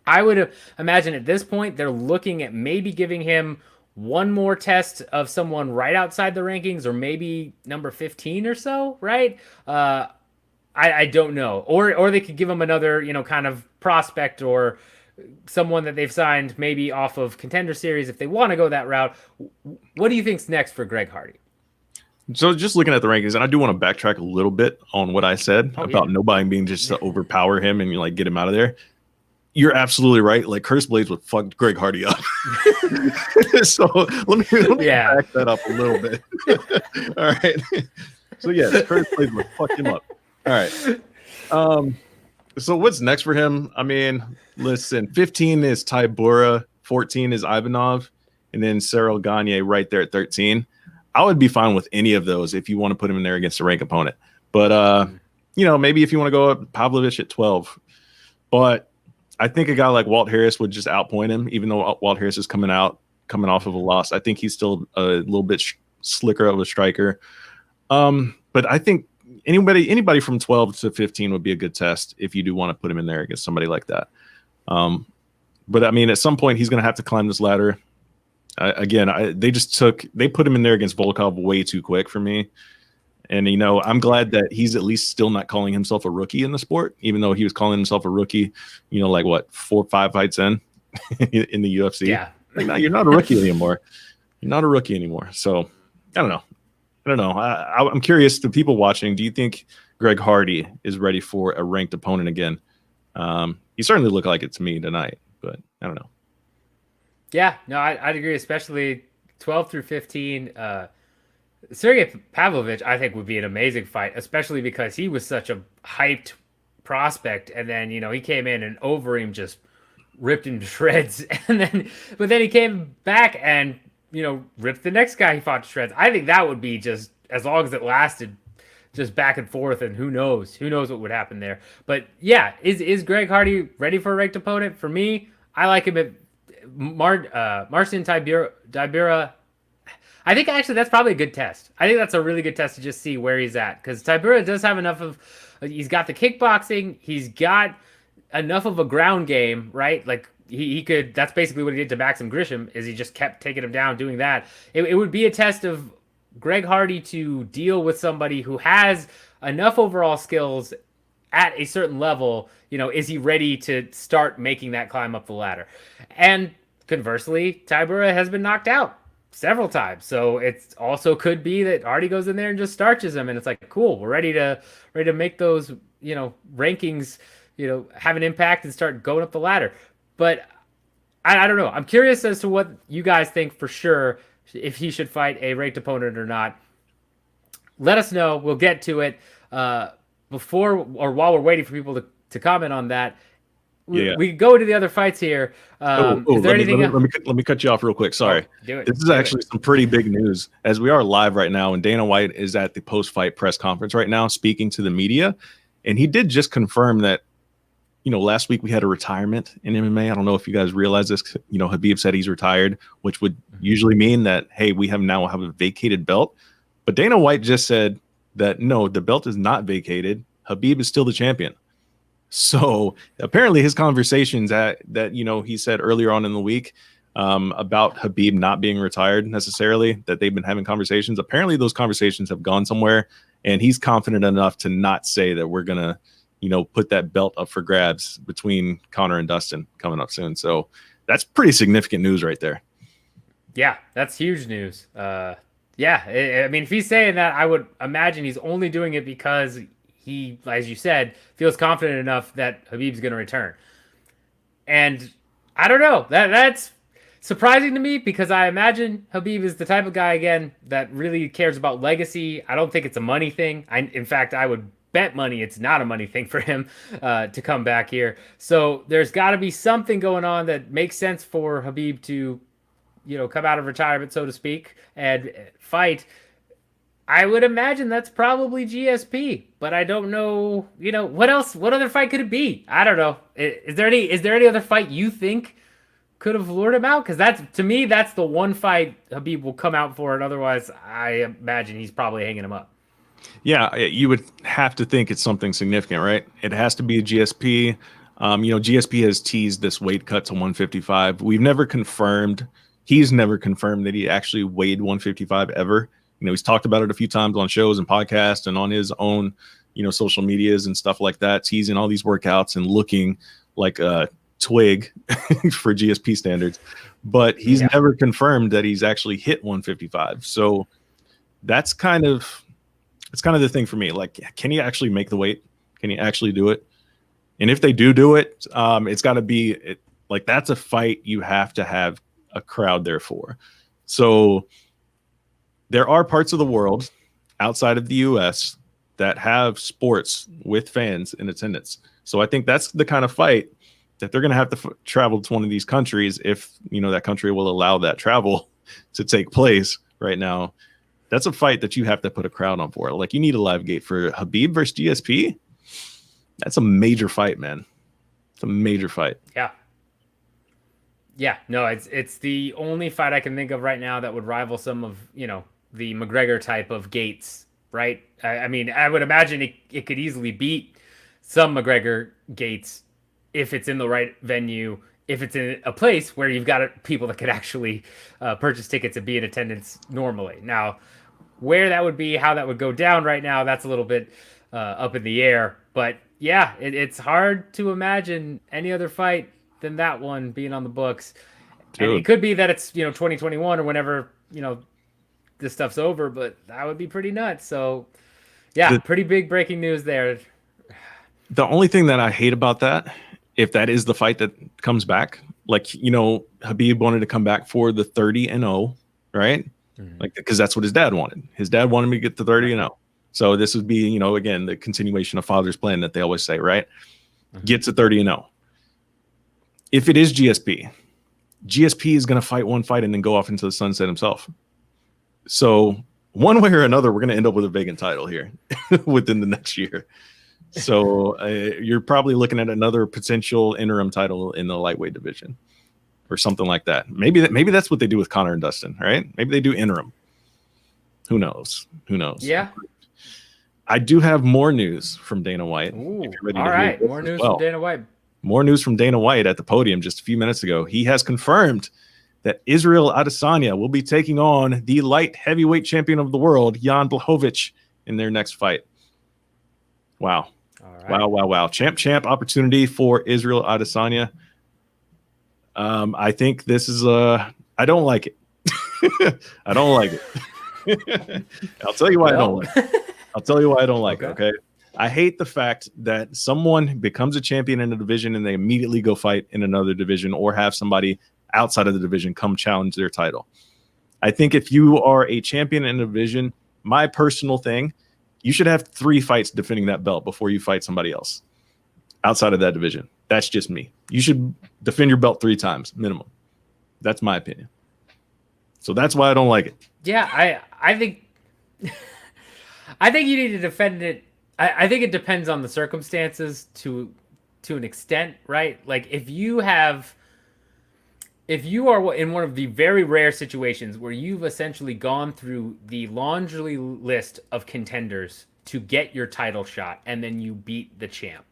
A: I would imagine at this point they're looking at maybe giving him one more test of someone right outside the rankings, or maybe number 15 or so, right? I don't know. Or they could give him another, you know, kind of prospect, or someone that they've signed maybe off of Contender Series if they want to go that route. What do you think's next for Greg Hardy?
B: So just looking at the rankings, and I do want to backtrack a little bit on what I said about nobody being just to overpower him and like get him out of there. You're absolutely right. Like, Curtis Blades would fuck Greg Hardy up. So let me back that up a little bit. All right. So yes, Curtis Blades would fuck him up. All right. So what's next for him? I mean, listen, 15 is Tybura, 14 is Ivanov, and then Cyril Gagne right there at 13. I would be fine with any of those if you want to put him in there against a ranked opponent. But, you know, maybe if you want to go up Pavlovich at 12. But I think a guy like Walt Harris would just outpoint him, even though Walt Harris is coming off of a loss. I think he's still a little bit slicker of a striker. But I think anybody from 12 to 15 would be a good test if you do want to put him in there against somebody like that. But, I mean, at some point he's going to have to climb this ladder. They put him in there against Volkov way too quick for me. And, you know, I'm glad that he's at least still not calling himself a rookie in the sport, even though he was calling himself a rookie, you know, like 4 or 5 fights in the UFC.
A: Yeah.
B: Like, no, you're not a rookie anymore. You're not a rookie anymore. So I don't know. I'm curious to people watching. Do you think Greg Hardy is ready for a ranked opponent again? He certainly looked like it to me tonight, but I don't know.
A: Yeah, no, I'd agree, especially 12 through 15. Sergey Pavlovich, I think, would be an amazing fight, especially because he was such a hyped prospect. And then, you know, he came in and Overeem just ripped him to shreds. But then he came back and, you know, ripped the next guy he fought to shreds. I think that would be just, as long as it lasted, just back and forth, and who knows what would happen there. But yeah, is Greg Hardy ready for a ranked opponent? For me, I like him at Marcin Tybura. I think actually that's probably a good test. I think that's a really good test to just see where he's at, because Tybura does have enough of. He's got the kickboxing. He's got enough of a ground game, right? Like he could. That's basically what he did to Maxim Grisham. Is he just kept taking him down, doing that. It would be a test of Greg Hardy to deal with somebody who has enough overall skills at a certain level. Is he ready to start making that climb up the ladder? And conversely, Tybura has been knocked out several times, so it also could be that Hardy goes in there and just starches him, and it's like, cool, we're ready to make those rankings have an impact and start going up the ladder. But I don't know. I'm curious as to what you guys think for sure, if he should fight a ranked opponent or not. Let us know. We'll get to it before or while we're waiting for people to comment on that. We go to the other fights here. Is there anything?
B: Let me cut you off real quick. Sorry.
A: Do it.
B: This is actually some pretty big news, as we are live right now, and Dana White is at the post-fight press conference right now speaking to the media, and he did just confirm that, last week we had a retirement in MMA. I don't know if you guys realize this. Khabib said he's retired, which would usually mean that, hey, we now have a vacated belt. But Dana White just said that, no, the belt is not vacated. Khabib is still the champion. So apparently his conversations that he said earlier on in the week about Khabib not being retired necessarily, that they've been having conversations. Apparently those conversations have gone somewhere, and he's confident enough to not say that we're going to, put that belt up for grabs between Conor and Dustin coming up soon. So that's pretty significant news right there.
A: Yeah, that's huge news. I mean, if he's saying that, I would imagine he's only doing it because he, as you said, feels confident enough that Khabib's going to return. And I don't know. That's surprising to me, because I imagine Khabib is the type of guy, again, that really cares about legacy. I don't think it's a money thing. In fact, I would bet money it's not a money thing for him to come back here. So there's got to be something going on that makes sense for Khabib to, come out of retirement, so to speak, and fight. I would imagine that's probably GSP, but I don't know, what else, what other fight could it be? I don't know. Is there any other fight you think could have lured him out? Because to me, that's the one fight Khabib will come out for, and otherwise I imagine he's probably hanging him up.
B: Yeah, you would have to think it's something significant, right? It has to be a GSP. GSP has teased this weight cut to 155. He's never confirmed that he actually weighed 155 ever. He's talked about it a few times on shows and podcasts and on his own, social medias and stuff like that, teasing all these workouts and looking like a twig for GSP standards. But he's never confirmed that he's actually hit 155. So that's kind of the thing for me. Like, can he actually make the weight? Can he actually do it? And if they do it, it's got to be like, that's a fight you have to have a crowd there for. So there are parts of the world outside of the US that have sports with fans in attendance. So I think that's the kind of fight that they're going to have to travel to one of these countries, if that country will allow that travel to take place right now. That's a fight that you have to put a crowd on for. Like, you need a live gate for Khabib versus GSP. That's a major fight, man. It's a major fight.
A: Yeah. Yeah, no, it's the only fight I can think of right now that would rival some of, the McGregor type of gates, right? I mean, I would imagine it could easily beat some McGregor gates if it's in the right venue, if it's in a place where you've got people that could actually purchase tickets and be in attendance normally. Now, where that would be, how that would go down right now, that's a little bit up in the air. But yeah, it's hard to imagine any other fight than that one being on the books. Dude. And it could be that it's 2021 or whenever this stuff's over, but that would be pretty nuts. So yeah, pretty big breaking news there.
B: The only thing that I hate about that, if that is the fight that comes back, like, Khabib wanted to come back for the 30-0, right? Mm-hmm. Like, because that's what his dad wanted. His dad wanted him to get to 30-0. So this would be, again, the continuation of father's plan that they always say, right? Mm-hmm. Get to 30-0. If it is GSP is going to fight one fight and then go off into the sunset himself. So one way or another, we're going to end up with a vacant title here within the next year. So you're probably looking at another potential interim title in the lightweight division or something like that. Maybe that's what they do with Connor and Dustin, right? Maybe they do interim. Who knows?
A: Yeah.
B: I do have more news from Dana White.
A: Ooh, all right. More news from Dana White.
B: More news from Dana White at the podium just a few minutes ago. He has confirmed that Israel Adesanya will be taking on the light heavyweight champion of the world, Jan Blachowicz, in their next fight. Wow. All right. Wow. Champ opportunity for Israel Adesanya. I think this is I don't like it. I don't like it. I'll tell you why I don't like it. I'll tell you why I don't like it, okay? I hate the fact that someone becomes a champion in a division and they immediately go fight in another division or have somebody outside of the division come challenge their title. I think if you are a champion in a division, my personal thing, you should have 3 fights defending that belt before you fight somebody else outside of that division. That's just me. You should defend your belt 3 times minimum. That's my opinion. So that's why I don't like it.
A: Yeah, I think I think you need to defend it. I think it depends on the circumstances to an extent, right? Like if you are in one of the very rare situations where you've essentially gone through the laundry list of contenders to get your title shot and then you beat the champ,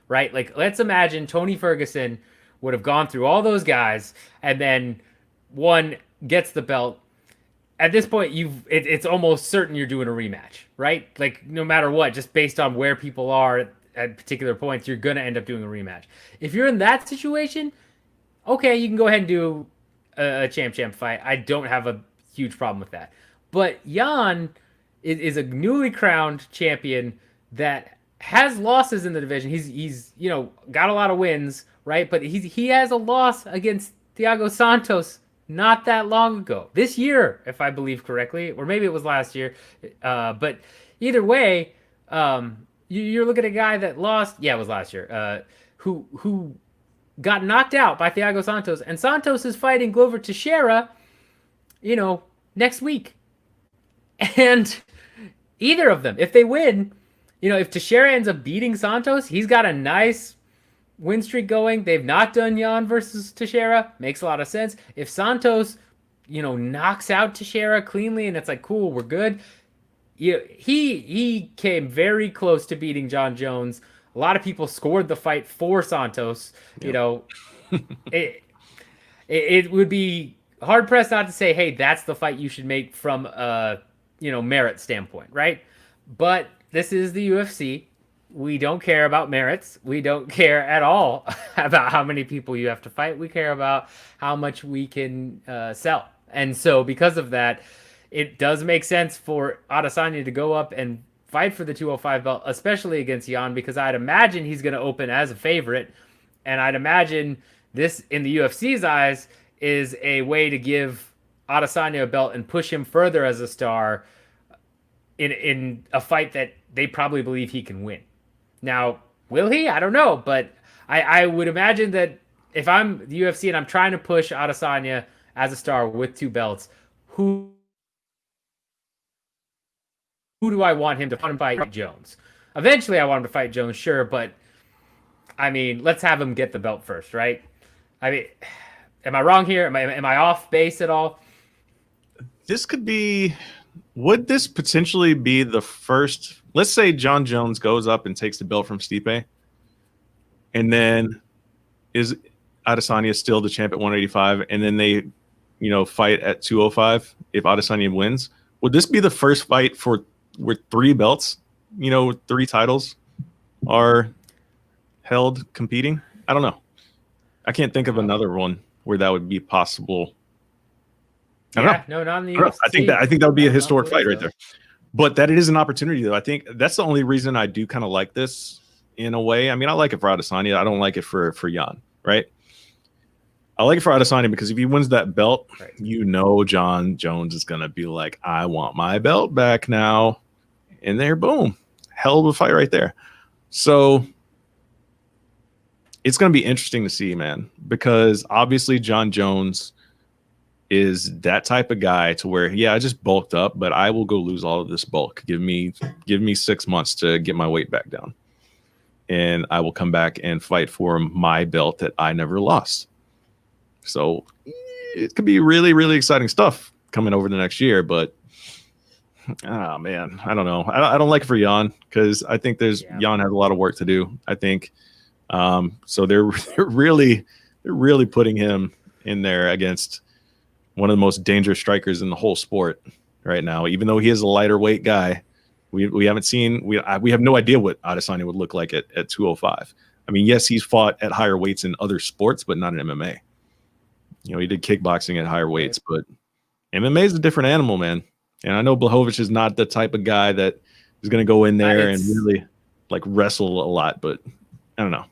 A: right? Like let's imagine Tony Ferguson would have gone through all those guys and then one gets the belt. At this point, it's almost certain you're doing a rematch, right? Like no matter what, just based on where people are at particular points, you're going to end up doing a rematch. If you're in that situation, okay, you can go ahead and do a champ fight. I don't have a huge problem with that. But Jan is a newly crowned champion that has losses in the division. He's got a lot of wins, right? But he has a loss against Thiago Santos not that long ago. This year, if I believe correctly, or maybe it was last year. But either way, you're looking at a guy that lost. Yeah, it was last year. Who got knocked out by Thiago Santos, and Santos is fighting Glover Teixeira, next week. And either of them, if they win, if Teixeira ends up beating Santos, he's got a nice win streak going. They've not done Jan versus Teixeira. Makes a lot of sense. If Santos, knocks out Teixeira cleanly and it's like, cool, we're good. He came very close to beating John Jones. A lot of people scored the fight for Santos. Yep. It would be hard pressed not to say, hey, that's the fight you should make from a merit standpoint, right? But this is the UFC. We don't care about merits. We don't care at all about how many people you have to fight. We care about how much we can sell. And so because of that, it does make sense for Adesanya to go up and fight for the 205 belt, especially against Jan, because I'd imagine he's going to open as a favorite. And I'd imagine this, in the UFC's eyes, is a way to give Adesanya a belt and push him further as a star in a fight that they probably believe he can win. Now, will he? I don't know, but I would imagine that if I'm the UFC and I'm trying to push Adesanya as a star with 2 belts, who do I want him to fight? Jones. Eventually, I want him to fight Jones, sure, but I mean, let's have him get the belt first, right? I mean, am I wrong here? Am I off base at all?
B: This could be. Would this potentially be the first? Let's say John Jones goes up and takes the belt from Stipe, and then is Adesanya still the champ at 185, and then they, fight at 205 if Adesanya wins? Would this be the first fight where 3 belts, 3 titles are held competing? I don't know. I can't think of another one where that would be possible. I don't know.
A: No, not in the UFC.
B: I think that would be a historic fight right there. But that it is an opportunity, though. I think that's the only reason I do kind of like this in a way. I mean, I like it for Adesanya. I don't like it for Jan, right? I like it for Adesanya because if he wins that belt, right, John Jones is going to be like, I want my belt back now. And there, boom. Hell of a fight right there. So it's going to be interesting to see, man, because obviously John Jones is that type of guy to where, yeah, I just bulked up, but I will go lose all of this bulk. Give me 6 months to get my weight back down, and I will come back and fight for my belt that I never lost. So it could be really, really exciting stuff coming over the next year. But oh man, I don't know. I don't like it for Jan, because I think Jan has a lot of work to do, I think. So they're really putting him in there against one of the most dangerous strikers in the whole sport right now. Even though he is a lighter weight guy, we haven't seen, we have no idea what Adesanya would look like at 205. I mean, yes, he's fought at higher weights in other sports, but not in MMA. You know, he did kickboxing at higher weights, but MMA is a different animal, man. And I know Blachowicz is not the type of guy that is going to go in there and really like wrestle a lot, but I don't know.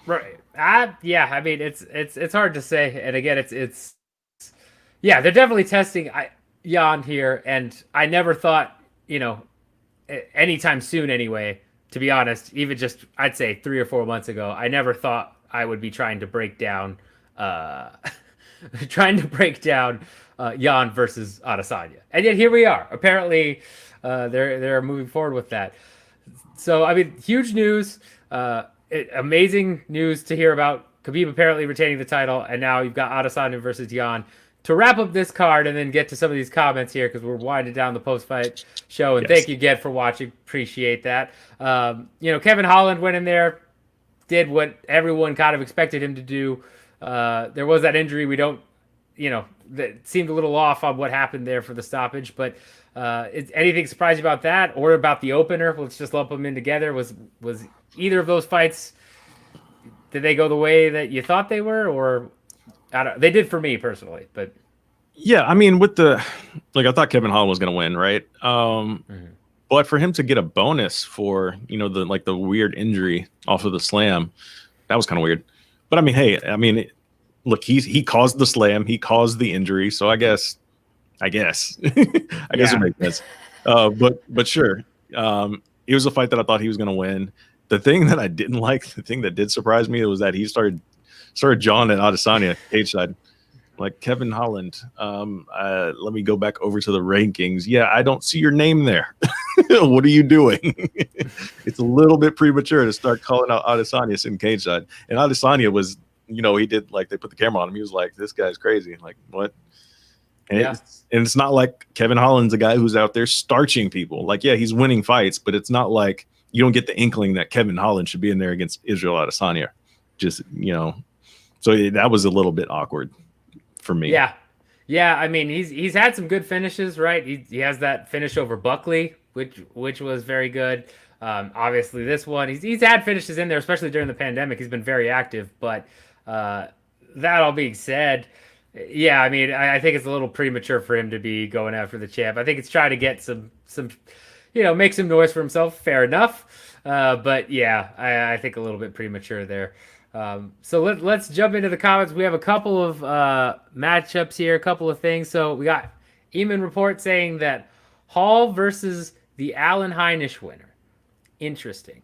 A: Right. Yeah. I mean, it's hard to say. And again, it's yeah, they're definitely testing Jan here. And I never thought, you know, anytime soon anyway, to be honest, even just, I'd say 3 or 4 months ago, I never thought I would be trying to break down, Jan versus Adesanya. And yet here we are. Apparently, they're moving forward with that. So, I mean, huge news. Amazing news to hear about Khabib apparently retaining the title, and now you've got Adesanya versus Jan. To wrap up this card and then get to some of these comments here, because we're winding down the post-fight show, and thank you again for watching. Appreciate that. You know, Kevin Holland went in there, did what everyone kind of expected him to do. There was that injury. We don't, you know, that seemed a little off on what happened there for the stoppage, but anything surprise you about that or about the opener? Let's just lump them in together. Was either of those fights, did they go the way that you thought they were, or they did for me personally? But
B: yeah, I mean, with I thought Kevin Holland was going to win, right? But for him to get a bonus for, you know, the weird injury off of the slam, that was kind of weird. But I mean, hey, look, he caused the slam, he caused the injury, so I guess it makes sense. But sure, it was a fight that I thought he was going to win. The thing that I didn't like, the thing that did surprise me, was that he started jawing at Adesanya cage side, like, Kevin Holland. Let me go back over to the rankings. Yeah, I don't see your name there. What are you doing? It's a little bit premature to start calling out Adesanya sitting cage side. And Adesanya was, you know, he did, like, they put the camera on him. He was like, this guy's crazy. Like, what? And it's not like Kevin Holland's a guy who's out there starching people. Like, yeah, he's winning fights, but it's not like you don't get the inkling that Kevin Holland should be in there against Israel Adesanya. Just, you know, so that was a little bit awkward for me.
A: Yeah. I mean, he's had some good finishes, right? He has that finish over Buckley, which was very good. Obviously, this one, he's had finishes in there, especially during the pandemic. He's been very active. But that all being said, yeah, I mean, I think it's a little premature for him to be going after the champ. I think it's trying to get some, you know, make some noise for himself. Fair enough. But yeah, I think a little bit premature there. So let's jump into the comments. We have a couple of matchups here, a couple of things. So we got Eamon Report saying that Hall versus the Allen Heinisch winner. Interesting.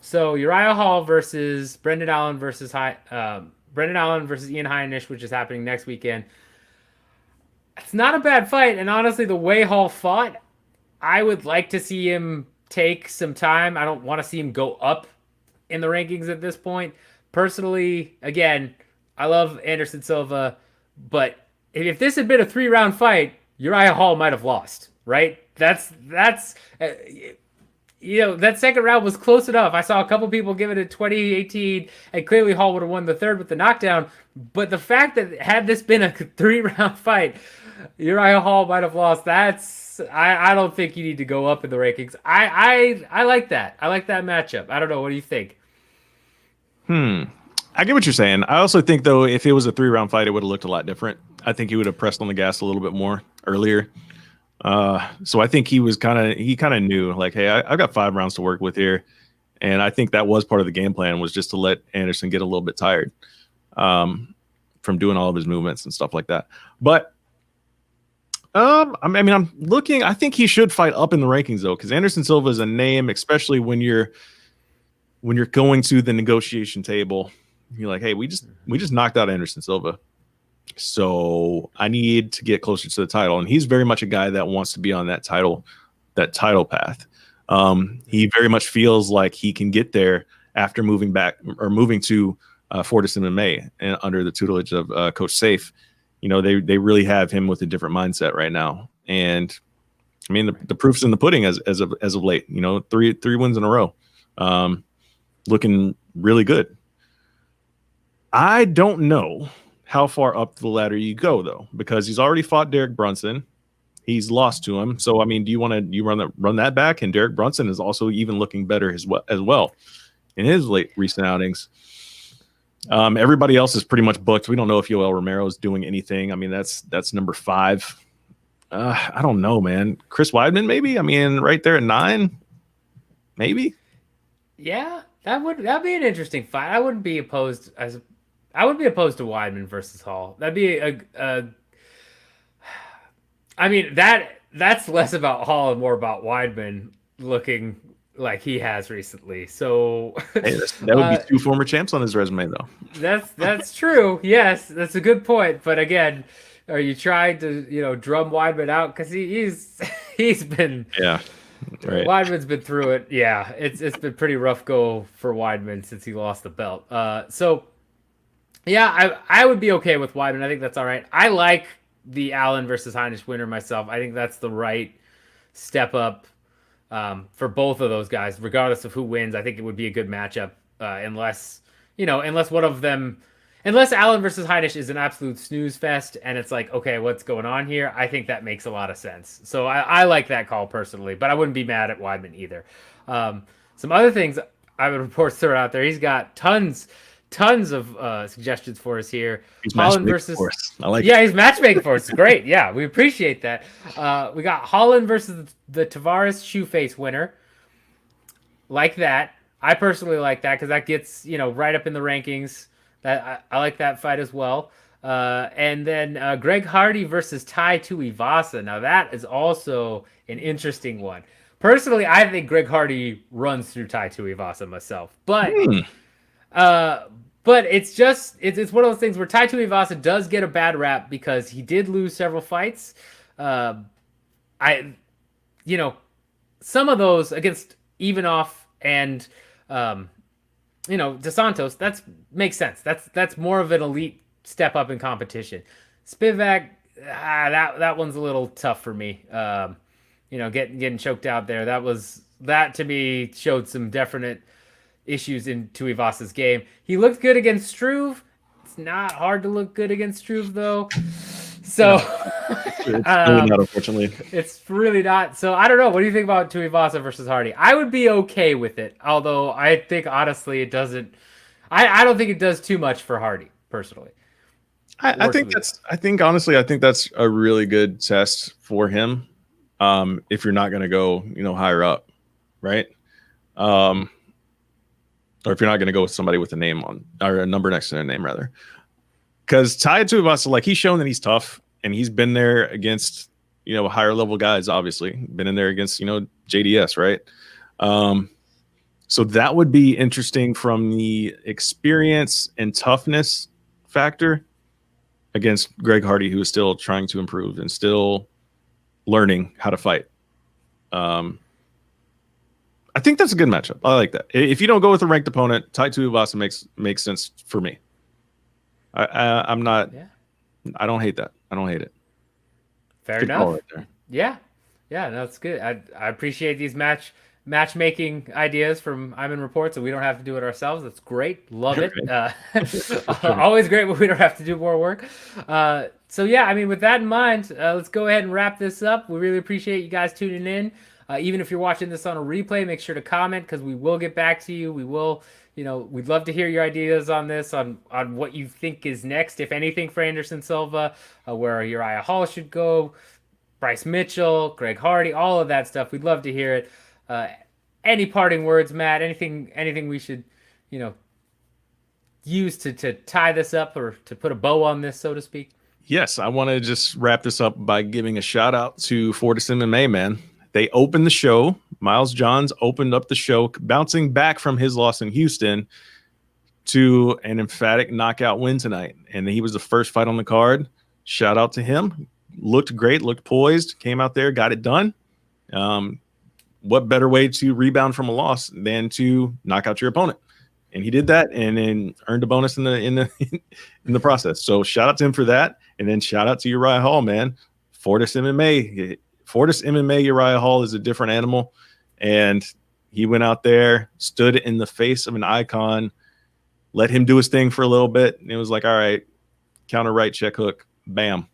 A: So Uriah Hall versus Brendan Allen versus Ian Heinisch, which is happening next weekend. It's not a bad fight, and honestly, the way Hall fought, I would like to see him take some time. I don't want to see him go up in the rankings at this point. Personally, again, I love Anderson Silva, but if this had been a 3-round fight, Uriah Hall might have lost, right? That's you know, that second round was close enough. I saw a couple people give it a 20-18, and clearly Hall would have won the third with the knockdown. But the fact that had this been a 3-round fight, Uriah Hall might have lost. I don't think you need to go up in the rankings. I like that. I like that matchup. I don't know. What do you think?
B: I get what you're saying. I also think, though, if it was a 3-round fight, it would have looked a lot different. I think he would have pressed on the gas a little bit more earlier. So I think he kind of knew, like, hey, I've got 5 rounds to work with here. And I think that was part of the game plan, was just to let Anderson get a little bit tired from doing all of his movements and stuff like that. But I mean, I'm looking, I think he should fight up in the rankings, though, because Anderson Silva is a name, especially when you're going to the negotiation table. You're like, hey, we just knocked out Anderson Silva. So I need to get closer to the title. And he's very much a guy that wants to be on that title path. He very much feels like he can get there after moving to Fortis MMA and under the tutelage of Coach Safe. You know, they really have him with a different mindset right now. And I mean, the proof's in the pudding as of late. You know, three wins in a row, looking really good. I don't know how far up the ladder you go though, because he's already fought Derek Brunson. He's lost to him. So I mean, do you run that back? And Derek Brunson is also even looking better as well in his recent outings. Everybody else is pretty much booked. We don't know if Yoel Romero is doing anything. I mean, that's number 5. I don't know, man. Chris Weidman, maybe. I mean, right there at 9, maybe.
A: Yeah, that'd be an interesting fight. I wouldn't be opposed to Weidman versus Hall. That'd be I mean, that's less about Hall and more about Weidman looking like he has recently. So
B: hey, that would be 2 former champs on his resume, though.
A: That's true. Yes, that's a good point. But again, are you trying to drum Weidman out because he's been
B: right.
A: Weidman's been through it. Yeah, it's been pretty rough go for Weidman since he lost the belt. So yeah, I would be okay with Weidman. I think that's all right. I like the Allen versus Heinisch winner myself. I think that's the right step up for both of those guys, regardless of who wins. I think it would be a good matchup unless Allen versus Heinisch is an absolute snooze fest and it's like, okay, what's going on here? I think that makes a lot of sense. So I like that call personally, but I wouldn't be mad at Weidman either. Some other things I would report throw out there. He's got tons of suggestions for us here.
B: He's
A: Holland versus
B: I like
A: he's matchmaking for us. Great. Yeah, we appreciate that. We got Holland versus the Tavares Shoeface winner. Like that. I personally like that because that gets right up in the rankings. That I like that fight as well. And then Greg Hardy versus Tai Tuivasa. Now that is also an interesting one. Personally, I think Greg Hardy runs through Tai Tuivasa myself, but it's one of those things where Tai Tuivasa does get a bad rap because he did lose several fights. Some of those against Ivanov and Dos Santos, that makes sense. That's more of an elite step up in competition. Spivak, that one's a little tough for me. Getting choked out there. That to me showed some definite issues in Tuivasa's game. He looked good against Struve. It's not hard to look good against Struve though. So
B: it's really not, unfortunately.
A: It's really not. So I don't know. What do you think about Tuivasa versus Hardy? I would be okay with it, although I think honestly it doesn't. I don't think it does too much for Hardy personally.
B: I think that's a really good test for him. If you're not going to go, higher up, right? Or if you're not going to go with somebody with a name on or a number next to their name, rather. Because Tai Tuivasa, like he's shown that he's tough and he's been there against, higher level guys, obviously. Been in there against, JDS, right? So that would be interesting from the experience and toughness factor against Greg Hardy, who is still trying to improve and still learning how to fight. I think that's a good matchup. I like that. If you don't go with a ranked opponent, Tai Tuivasa makes sense for me. I'm not. Yeah. I don't hate that. I don't hate it.
A: Fair enough. Right yeah, that's good. I appreciate these matchmaking ideas from Iman Reports, and we don't have to do it ourselves. That's great. Love it. Always great when we don't have to do more work. So yeah, I mean, with that in mind, let's go ahead and wrap this up. We really appreciate you guys tuning in. Even if you're watching this on a replay, make sure to comment because we will get back to you. We will, we'd love to hear your ideas on this, on what you think is next, if anything, for Anderson Silva, where Uriah Hall should go, Bryce Mitchell, Greg Hardy, all of that stuff. We'd love to hear it. Any parting words, Matt? Anything we should, use to tie this up or to put a bow on this, so to speak?
B: Yes, I want to just wrap this up by giving a shout out to Fortis MMA, man. They opened the show. Miles Johns opened up the show, bouncing back from his loss in Houston. to an emphatic knockout win tonight. And he was the first fight on the card. Shout out to him. Looked great, looked poised, came out there, got it done. What better way to rebound from a loss than to knock out your opponent? And he did that, and then earned a bonus in the process. So shout out to him for that, and then shout out to Uriah Hall, man. Fortis MMA, Uriah Hall is a different animal, and he went out there, stood in the face of an icon, let him do his thing for a little bit, and it was like, all right, counter right, check hook, bam.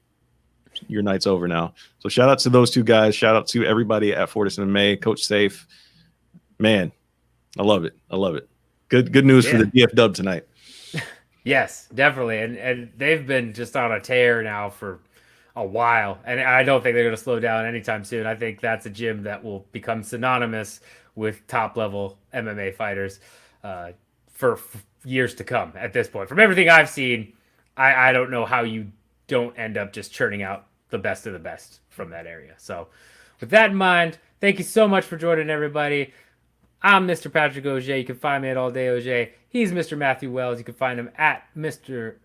B: Your night's over now. So shout out to those two guys. Shout out to everybody at Fortis MMA, Coach Safe. Man, I love it. I love it. Good news for the DF Dub tonight.
A: Yes, definitely. And they've been just on a tear now for a while. And I don't think they're going to slow down anytime soon. I think that's a gym that will become synonymous with top-level MMA fighters for years to come at this point. From everything I've seen, I don't know how you don't end up just churning out the best of the best from that area. So with that in mind, thank you so much for joining, everybody. I'm Mr. Patrick Auger. You can find me at All Day Auger. He's Mr. Matthew Wells. You can find him at Mr.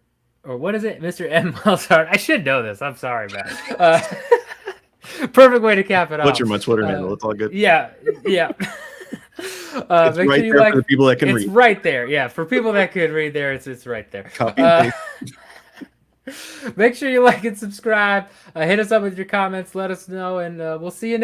A: M. Wellshart. I should know this. I'm sorry, man. Perfect way to cap it off.
B: What's my Twitter handle? It's all good.
A: Yeah.
B: It's right there for the people that can read.
A: It's right there. Yeah, for people that could read there, it's right there.
B: Copy and paste.
A: Make sure you like and subscribe. Hit us up with your comments. Let us know, and we'll see you next